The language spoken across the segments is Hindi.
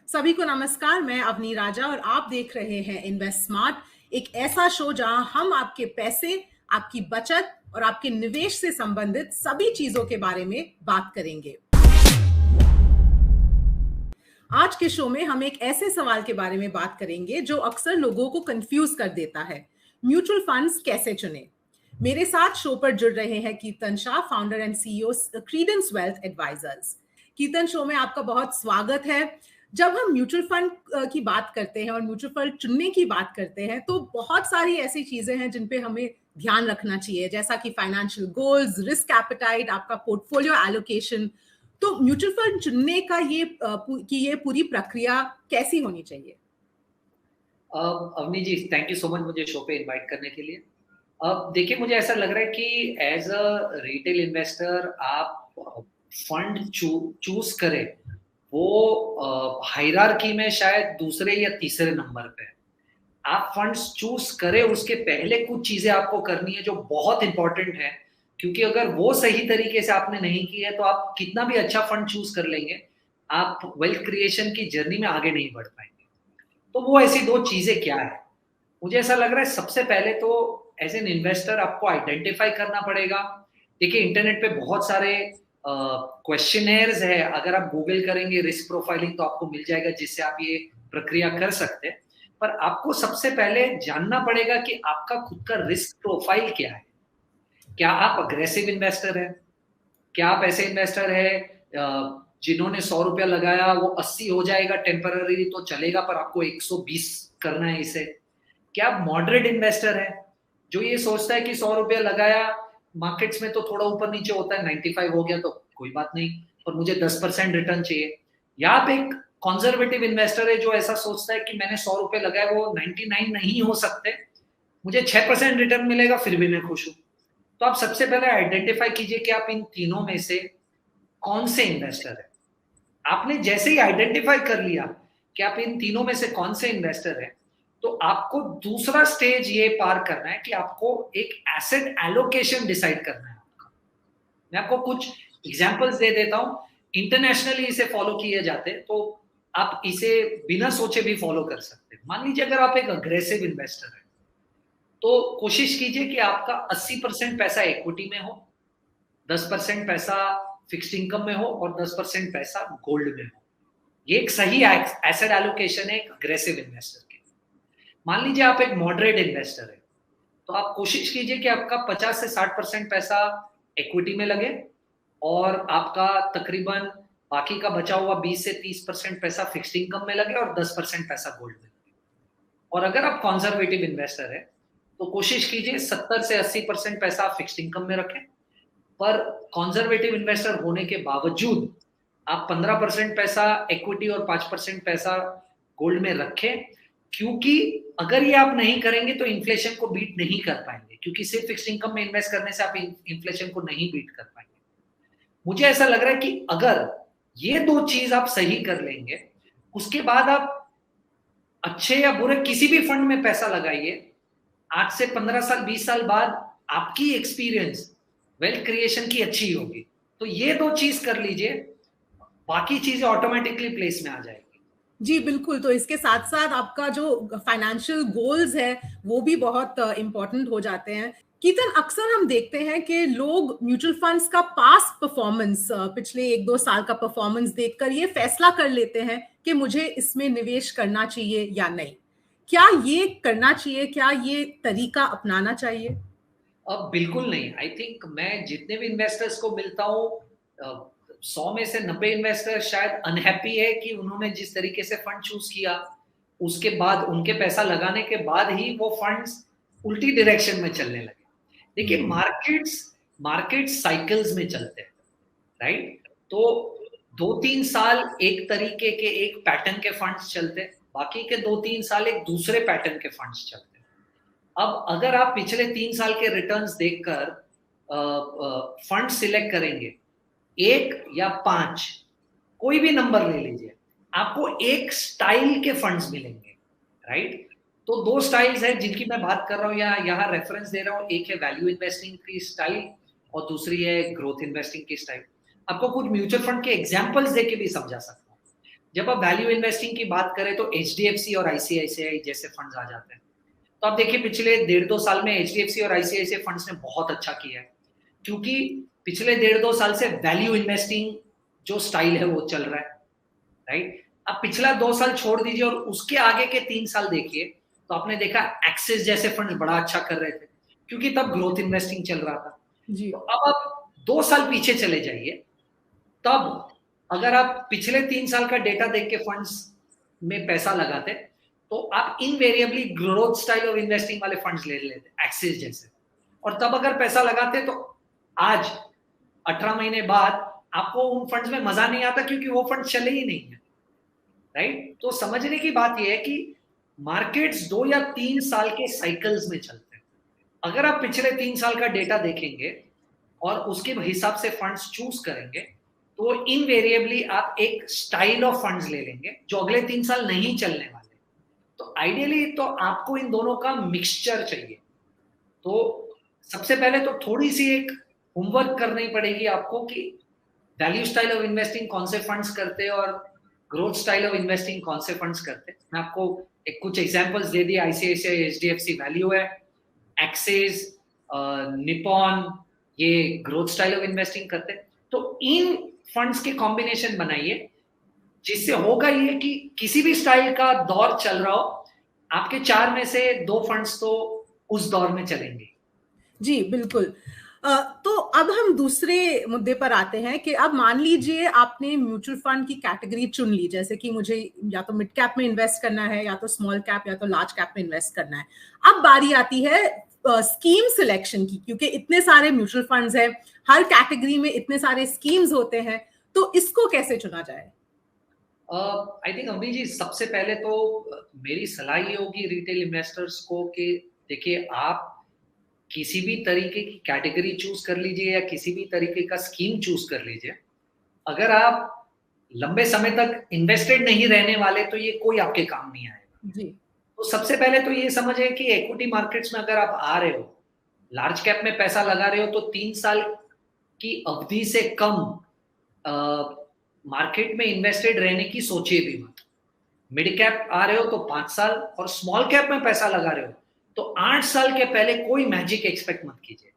सभी को नमस्कार। मैं अवनी राजा और आप देख रहे हैं इन्वेस्ट स्मार्ट, एक ऐसा शो जहां हम आपके पैसे, आपकी बचत और आपके निवेश से संबंधित सभी चीजों के बारे में बात करेंगे। आज के शो में हम एक ऐसे सवाल के बारे में बात करेंगे जो अक्सर लोगों को कंफ्यूज कर देता है। म्यूचुअल फंड्स कैसे चुनें? मेरे साथ शो पर जुड़ रहे हैं Kirtan Shah, founder and CEO Credence Wealth Advisors. Kirtan, show में आपका बहुत स्वागत है। जब हम म्यूचुअल फंड की बात करते हैं और म्यूचुअल फंड चुनने की बात करते हैं तो बहुत सारी ऐसी चीजें हैं जिन पे हमें ध्यान रखना चाहिए, जैसा कि फाइनेंशियल गोल्स, रिस्क एपेटाइट, आपका पोर्टफोलियो एलोकेशन। तो म्यूचुअल फंड चुनने का ये पूरी प्रक्रिया कैसी होनी चाहिए? अवनी जी, थैंक यू सो मच मुझे शो पे इनवाइट करने के लिए। अब देखिए, मुझे ऐसा लग रहा है कि एज अ रिटेल इन्वेस्टर आप फंड चूज करें, वो हायरार्की में शायद दूसरे या तीसरे नंबर पे है। आप फंड्स चूज करें, उसके पहले कुछ चीजें आपको करनी है जो बहुत इंपॉर्टेंट है, क्योंकि अगर वो सही तरीके से आपने नहीं की है तो आप कितना भी अच्छा फंड चूज कर लेंगे, आप वेल्थ क्रिएशन की जर्नी में आगे नहीं बढ़ पाएंगे। तो वो ऐसी दो चीजें क्या है? मुझे ऐसा लग रहा है सबसे पहले तो एज एन इन्वेस्टर आपको आइडेंटिफाई करना पड़ेगा। देखिए, इंटरनेट पे बहुत सारे क्वेश्चनेयर्स है, अगर आप गूगल करेंगे रिस्क प्रोफाइलिंग तो आपको मिल जाएगा जिससे आप ये प्रक्रिया कर सकते हैं। पर आपको सबसे पहले जानना पड़ेगा कि आपका खुद का रिस्क प्रोफाइल क्या है। क्या आप अग्रेसिव इन्वेस्टर है? क्या आप ऐसे इन्वेस्टर है जिन्होंने 100 रुपया लगाया वो 80 हो जाएगा टेम्पररी तो चलेगा, पर आपको 120 करना है इसे? क्या आप मॉडरेट इन्वेस्टर है जो ये सोचता है कि 100 रुपया लगाया, मार्केट्स में तो थोड़ा ऊपर नीचे होता है, 95 हो गया तो कोई बात नहीं, पर मुझे 10% रिटर्न चाहिए? या आप एक कंजर्वेटिव इन्वेस्टर है जो ऐसा सोचता है कि मैंने 100 रुपए लगाए, वो 99 नहीं हो सकते, मुझे 6% रिटर्न मिलेगा फिर भी मैं खुश हूं। तो आप सबसे पहले आइडेंटिफाई कीजिए कि आप इन तीनों में से कौन से इन्वेस्टर है। आपने जैसे ही आइडेंटिफाई कर लिया कि आप इन तीनों में से कौन से इन्वेस्टर है, तो आपको दूसरा स्टेज ये पार करना है कि आपको एक एसेट एलोकेशन डिसाइड करना है आपका। मैं आपको कुछ एग्जांपल्स दे देता हूं। इंटरनेशनली इसे फॉलो किए जाते हैं, तो आप इसे बिना सोचे भी फॉलो कर सकते हैं। मान लीजिए अगर आप एक अग्रेसिव इन्वेस्टर है, तो कोशिश कीजिए कि आपका 80% पैसा इक्विटी में हो, 10% पैसा फिक्स्ड इनकम में हो और 10% पैसा गोल्ड में हो। ये एक सही एसेट एलोकेशन है एक अग्रेसिव इन्वेस्टर के। मान लीजिए आप एक मॉडरेट इन्वेस्टर है, तो आप कोशिश कीजिए कि आपका 50 से 60% पैसा इक्विटी में लगे और आपका तकरीबन बाकी का बचा हुआ 20 से 30% पैसा फिक्स्ड इनकम में लगे और 10% पैसा गोल्ड में लगे। और अगर आप कंजर्वेटिव इन्वेस्टर है, तो कोशिश कीजिए 70 से 80% पैसा आप फिक्स्ड इनकम में रखें, पर कंजर्वेटिव इन्वेस्टर होने के बावजूद आप 15% पैसा इक्विटी और 5% पैसा गोल्ड में रखें, क्योंकि अगर ये आप नहीं करेंगे तो इन्फ्लेशन को बीट नहीं कर पाएंगे, क्योंकि सिर्फ फिक्स्ड इनकम में इन्वेस्ट करने से आप इन्फ्लेशन को नहीं बीट कर पाएंगे। मुझे ऐसा लग रहा है कि अगर ये दो चीज आप सही कर लेंगे, उसके बाद आप अच्छे या बुरे किसी भी फंड में पैसा लगाइए, आज से 15 साल 20 साल बाद आपकी एक्सपीरियंस वेल्थ क्रिएशन की अच्छी होगी। तो ये दो चीज कर लीजिए, बाकी चीजें ऑटोमेटिकली प्लेस में आ जाएगी। जी बिल्कुल। तो इसके साथ साथ आपका जो फाइनेंशियल गोल्स है वो भी बहुत इंपॉर्टेंट हो जाते हैं। कीर्तन, अक्सर हम देखते हैं कि लोग म्यूचुअल फंड्स का पास्ट परफॉर्मेंस, पिछले 1-2 साल का परफॉर्मेंस देखकर ये फैसला कर लेते हैं कि मुझे इसमें निवेश करना चाहिए या नहीं। क्या ये करना चाहिए? क्या ये तरीका अपनाना चाहिए? अब बिल्कुल नहीं। आई थिंक मैं जितने भी इन्वेस्टर्स को मिलता हूँ, 100 में से 90 इन्वेस्टर शायद अनहैप्पी है कि उन्होंने जिस तरीके से फंड चूज किया, उसके बाद उनके पैसा लगाने के बाद ही वो फंड्स उल्टी डायरेक्शन में चलने लगे। देखिए, मार्केट्स साइकिल्स में चलते हैं, राइट? तो 2-3 साल एक तरीके के एक पैटर्न के फंड्स चलते हैं, बाकी के 2-3 साल एक दूसरे पैटर्न के फंड्स चलते हैं। अब अगर आप पिछले 3 साल के रिटर्न्स देखकर फंड सिलेक्ट करेंगे, 1 या 5, कोई भी नंबर ले लीजिए, आपको एक स्टाइल के फंड्स मिलेंगे, राइट? तो 2 स्टाइल्स है जिनकी मैं बात कर रहा हूँ या यहाँ रेफरेंस दे रहा हूँ। एक है वैल्यू इन्वेस्टिंग की स्टाइल और दूसरी है ग्रोथ इन्वेस्टिंग की स्टाइल। आपको कुछ म्यूचुअल फंड के एग्जांपल्स देके भी समझा सकता हूँ। जब आप वैल्यू इन्वेस्टिंग की बात करें तो एचडीएफसी और आईसीआईसीआई जैसे फंड्स आ जाते हैं। तो आप देखिए पिछले 1.5-2 साल में एचडीएफसी और आईसीआईसीआई फंड्स ने बहुत अच्छा किया है, क्योंकि पिछले 1.5-2 साल से वैल्यू इन्वेस्टिंग जो स्टाइल है वो चल रहा है, राइट। अब पिछला 2 साल छोड़ दीजिए और उसके आगे के 3 साल देखिए, तो आपने देखा एक्सिस जैसे फंड बड़ा अच्छा कर रहे थे, क्योंकि तब ग्रोथ इन्वेस्टिंग चल रहा था। जी। तो अब आप 2 साल पीछे चले जाइए, तब अगर आप पिछले 3 साल का डेटा देख के फंड्स में पैसा लगाते, तो आप invariably growth style of investing वाले फंड्स ले लेते, एक्सिस जैसे। और तब अगर पैसा लगाते तो आज 18 महीने बाद आपको उन फंड्स में मजा नहीं आता, क्योंकि वो फंड चले ही नहीं है, राइट। तो समझने की बात यह है कि मार्केट्स 2 या 3 साल के साइकिल्स में चलते हैं। अगर आप पिछले 3 साल का डेटा देखेंगे और उसके हिसाब से फंड्स चूज करेंगे, तो इनवेरिएबली आप एक स्टाइल ऑफ फंड्स ले लेंगे जो अगले 3 साल नहीं चलने वाले। तो आइडियली तो आपको इन दोनों का मिक्सचर चाहिए। तो सबसे पहले तो थोड़ी सी एक होमवर्क करनी पड़ेगी आपको कि वैल्यू स्टाइल ऑफ इन्वेस्टिंग कौन से फंड्स करते हैं और ग्रोथ स्टाइल ऑफ इन्वेस्टिंग कौन से फंड्स करते हैं। मैं आपको कुछ एग्जांपल्स दे दिए, आईसीआईसीआई, एचडीएफसी वैल्यू है, एक्सिस, निपॉन, ये ग्रोथ स्टाइल ऑफ इन्वेस्टिंग करते हैं। तो इन फंड्स के कॉम्बिनेशन बनाइए, जिससे होगा ये कि किसी भी स्टाइल का दौर चल रहा हो, आपके 4 में से 2 फंड्स तो उस दौर में चलेंगे। जी बिल्कुल। तो अब हम दूसरे मुद्दे पर आते हैं कि अब मान लीजिए आपने म्यूचुअल फंड की कैटेगरी चुन ली, जैसे कि मुझे या तो मिड कैप में इन्वेस्ट करना है, या तो स्मॉल कैप, या तो लार्ज कैप में इन्वेस्ट करना है। अब बारी आती है स्कीम सिलेक्शन की, क्योंकि इतने सारे म्यूचुअल फंड्स हैं, हर कैटेगरी में इतने सारे स्कीम्स होते हैं, तो इसको कैसे चुना जाए? आई थिंक अम्मी जी, सबसे पहले तो मेरी सलाह ये होगी रिटेल इन्वेस्टर्स को कि देखिए, आप किसी भी तरीके की कैटेगरी चूज कर लीजिए या किसी भी तरीके का स्कीम चूज कर लीजिए, अगर आप लंबे समय तक इन्वेस्टेड नहीं रहने वाले तो ये कोई आपके काम नहीं आएगा। जी। तो सबसे पहले तो ये समझे कि इक्विटी मार्केट्स में अगर आप आ रहे हो, लार्ज कैप में पैसा लगा रहे हो, तो 3 साल की अवधि से कम मार्केट में इन्वेस्टेड रहने की सोचिए भी मत। मिड कैप आ रहे हो तो 5 साल, और स्मॉल कैप में पैसा लगा रहे हो तो 8 साल के पहले कोई मैजिक एक्सपेक्ट मत कीजिए,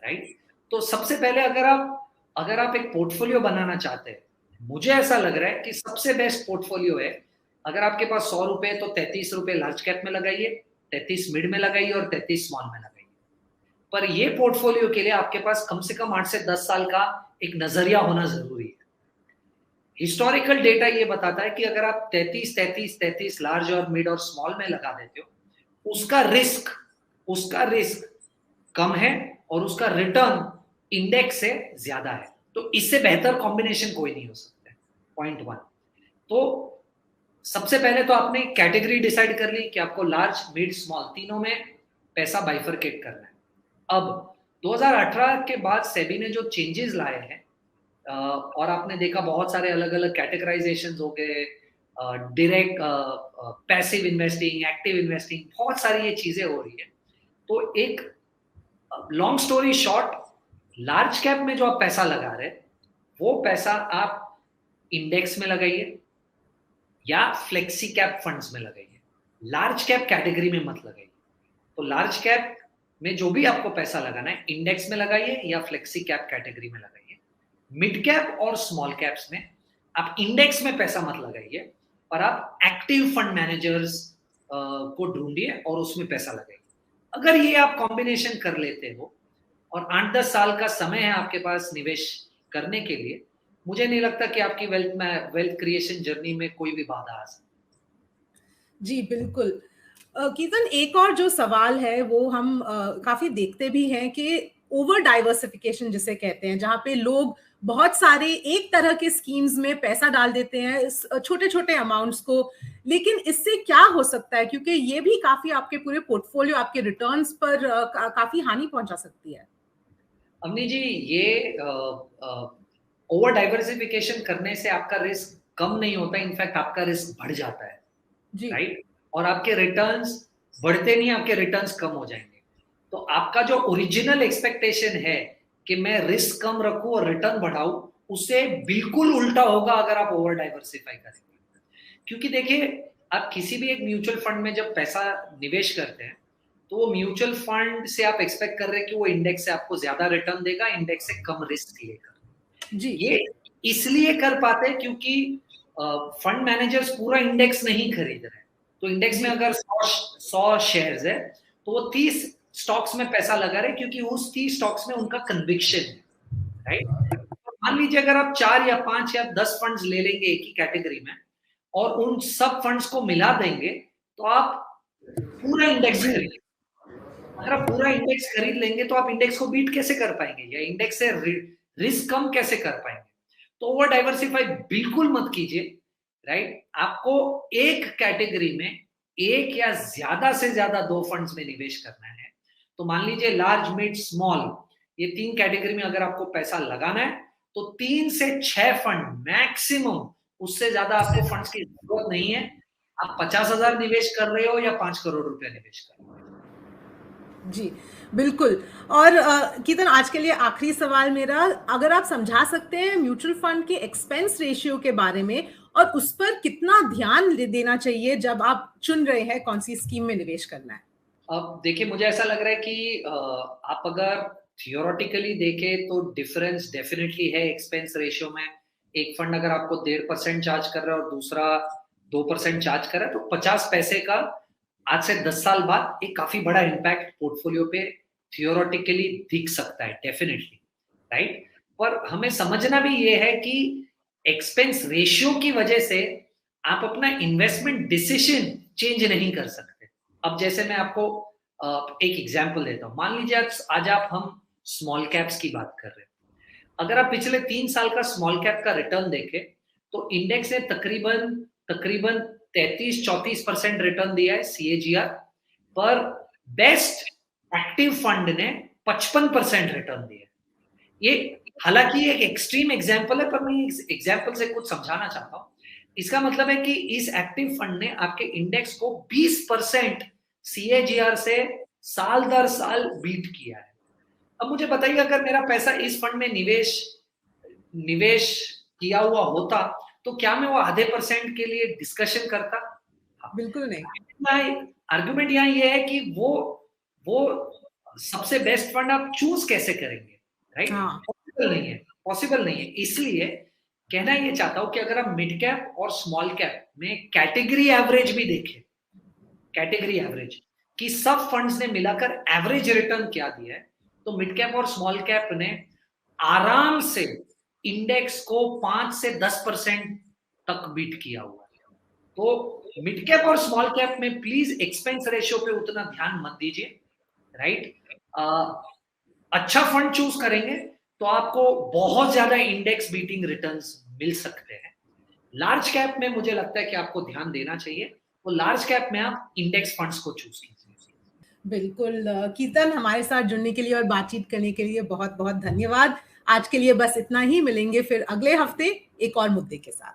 राइट। तो सबसे पहले अगर आप एक पोर्टफोलियो बनाना चाहते हैं, मुझे ऐसा लग रहा है कि सबसे बेस्ट पोर्टफोलियो है, अगर आपके पास 100 रुपए तो 33 रुपए लार्ज कैप में लगाइए, 33 मिड में लगाइए और 33 स्मॉल में लगाइए। पर ये पोर्टफोलियो के लिए आपके पास कम से कम 8 से 10 साल का एक नजरिया होना जरूरी है। हिस्टोरिकल डेटा ये बताता है कि अगर आप 33 लार्ज और मिड और स्मॉल में लगा देते हो, उसका रिस्क कम है और उसका रिटर्न इंडेक्स से ज्यादा है। तो इससे बेहतर कॉम्बिनेशन कोई नहीं हो सकता है, पॉइंट 1। तो सबसे पहले तो आपने कैटेगरी डिसाइड कर ली कि आपको लार्ज, मिड, स्मॉल तीनों में पैसा बाइफरकेट करना है। अब 2018 के बाद सेबी ने जो चेंजेस लाए हैं, और आपने देखा बहुत सारे अलग अलग कैटेगराइजेशन हो गए, direct passive investing, active investing, बहुत सारी ये चीजें हो रही है। तो एक long story short, large cap में जो आप पैसा लगा रहे हैं, वो पैसा आप इंडेक्स में लगाइए या फ्लेक्सी कैप फंड्स में लगाइए, लार्ज कैप कैटेगरी में मत लगाइए। तो लार्ज कैप में जो भी आपको पैसा लगाना है, इंडेक्स में लगाइए या फ्लेक्सी कैप कैटेगरी में लगाइए। मिड कैप और स्मॉल कैप्स में आप इंडेक्स में पैसा मत लगाइए, पर आप एक्टिव फंड मैनेजर्स को ढूंढिए और उसमें पैसा लगाइए। अगर ये आप कॉम्बिनेशन कर लेते हो और 8-10 साल का समय है आपके पास निवेश करने के लिए, मुझे नहीं लगता कि आपकी वेल्थ क्रिएशन जर्नी में कोई भी बाधा आ सकती। जी बिल्कुल। कीर्तन, एक और जो सवाल है वो हम काफी देखते भी हैं कि ओवर डाइवर्सिफिकेशन जिसे कहते हैं, जहां पे लोग बहुत सारे एक तरह के स्कीम्स में पैसा डाल देते हैं, छोटे छोटे अमाउंट्स को, लेकिन इससे क्या हो सकता है, क्योंकि ये भी काफी आपके पूरे पोर्टफोलियो, आपके रिटर्न्स पर काफी हानि पहुंचा सकती है। अवनी जी, ये ओवर डाइवर्सिफिकेशन करने से आपका रिस्क कम नहीं होता, इनफैक्ट आपका रिस्क बढ़ जाता है, राइट। और आपके रिटर्न्स बढ़ते नहीं, आपके रिटर्न्स कम हो जाएंगे। तो आपका जो ओरिजिनल एक्सपेक्टेशन है कि मैं रिस्क कम रखूं और रिटर्न बढ़ाऊं, उससे बिल्कुल उल्टा होगा अगर आप ओवर डाइवर्सिफाई करेंगे। क्योंकि देखिए, आप किसी भी एक म्यूचुअल फंड में जब पैसा निवेश करते हैं, तो वो म्यूचुअल फंड से आप एक्सपेक्ट कर रहे हैं कि वो इंडेक्स से आपको ज्यादा रिटर्न देगा, इंडेक्स से कम रिस्क लेगा। जी ये इसलिए कर पाते हैं क्योंकि फंड मैनेजर्स पूरा इंडेक्स नहीं खरीद रहे हैं। तो इंडेक्स में जी अगर 100 शेयर्स है, तो वो 30 स्टॉक्स में पैसा लगा रहे, क्योंकि उस 30 स्टॉक्स में उनका कन्विक्शन है, राइट। मान लीजिए अगर आप 4 या 5 या 10 फंड्स ले लेंगे एक ही कैटेगरी में और उन सब फंड्स को मिला देंगे, तो आप पूरा इंडेक्स जी खरीदेंगे। अगर आप पूरा इंडेक्स खरीद लेंगे तो आप इंडेक्स को बीट कैसे कर पाएंगे, या इंडेक्स से रिस्क कम कैसे कर पाएंगे। तो ओवर डाइवर्सिफाई बिल्कुल मत कीजिए, राइट। आपको एक कैटेगरी में एक या ज्यादा से ज्यादा 2 फंड्स में निवेश करना है। तो मान लीजिए लार्ज, मिड, स्मॉल, ये 3 कैटेगरी में अगर आपको पैसा लगाना है, तो 3 से 6 फंड मैक्सिमम, उससे ज्यादा आपको फंड्स की जरूरत नहीं है। आप 50,000 निवेश कर रहे हो या 5 करोड़ रुपया निवेश कर रहे हो। जी बिल्कुल। और कीर्तन, आज के लिए आखिरी सवाल मेरा, अगर आप समझा सकते हैं म्यूचुअल फंड के एक्सपेंस रेशियो के बारे में और उस पर कितना ध्यान देना चाहिए जब आप चुन रहे हैं कौन सी स्कीम में निवेश करना है। अब देखिए, मुझे ऐसा लग रहा है कि आप अगर थियोरेटिकली देखें तो डिफरेंस डेफिनेटली है एक्सपेंस रेशियो में। एक फंड अगर आपको 1.5% चार्ज कर रहा है और दूसरा 2% चार्ज कर रहा है, तो 50 पैसे का आज से 10 साल बाद एक काफी बड़ा इम्पैक्ट पोर्टफोलियो पे थियोरेटिकली दिख सकता है, डेफिनेटली, राइट। पर हमें समझना भी ये है कि एक्सपेंस रेशियो की वजह से आप अपना इन्वेस्टमेंट डिसीजन चेंज नहीं कर सकते। अब जैसे मैं आपको एक एग्जांपल देता हूं। मान लीजिए आज आप हम स्मॉल कैप्स की बात कर रहे हैं। अगर आप पिछले 3 साल का स्मॉल कैप का रिटर्न देखें, तो इंडेक्स ने तकरीबन 33-34% रिटर्न दिया है, CAGR। पर बेस्ट एक्टिव फंड ने 55% रिटर्न दिया। ये हालांकि एक एक्सट्रीम एग्जांपल है, पर मैं इस एग्जांपल से कुछ समझाना चाहता हूं। इसका मतलब है कि इस एक्टिव फंड ने आपके इंडेक्स को 20% CAGR से साल दर साल बीट किया है। अब मुझे बताइए, अगर मेरा पैसा इस फंड में निवेश किया हुआ होता, तो क्या मैं वो आधे % के लिए डिस्कशन करता? बिल्कुल नहीं। आर्गुमेंट यहाँ ये है कि वो सबसे बेस्ट फंड आप चूज कैसे करेंगे, राइट। हाँ पॉसिबल नहीं है। इसलिए कहना ये चाहता हूं कि अगर आप मिड कैप और स्मॉल कैप में कैटेगरी एवरेज भी देखें, कैटेगरी एवरेज कि सब फंड्स ने मिलाकर एवरेज रिटर्न क्या दिया है, तो मिड कैप और स्मॉल कैप ने आराम से इंडेक्स को 5 से 10% तक बीट किया हुआ है। तो मिड कैप और स्मॉल कैप में प्लीज एक्सपेंस रेशियो पे उतना ध्यान मत दीजिए, राइट। अच्छा फंड चूज करेंगे तो आपको बहुत ज्यादा इंडेक्स बीटिंग रिटर्न्स मिल सकते हैं। लार्ज कैप में मुझे लगता है कि आपको ध्यान देना चाहिए, तो लार्ज कैप में आप इंडेक्स फंड्स को चूज कीजिए। बिल्कुल। कीर्तन, हमारे साथ जुड़ने के लिए और बातचीत करने के लिए बहुत बहुत धन्यवाद। आज के लिए बस इतना ही, मिलेंगे फिर अगले हफ्ते एक और मुद्दे के साथ।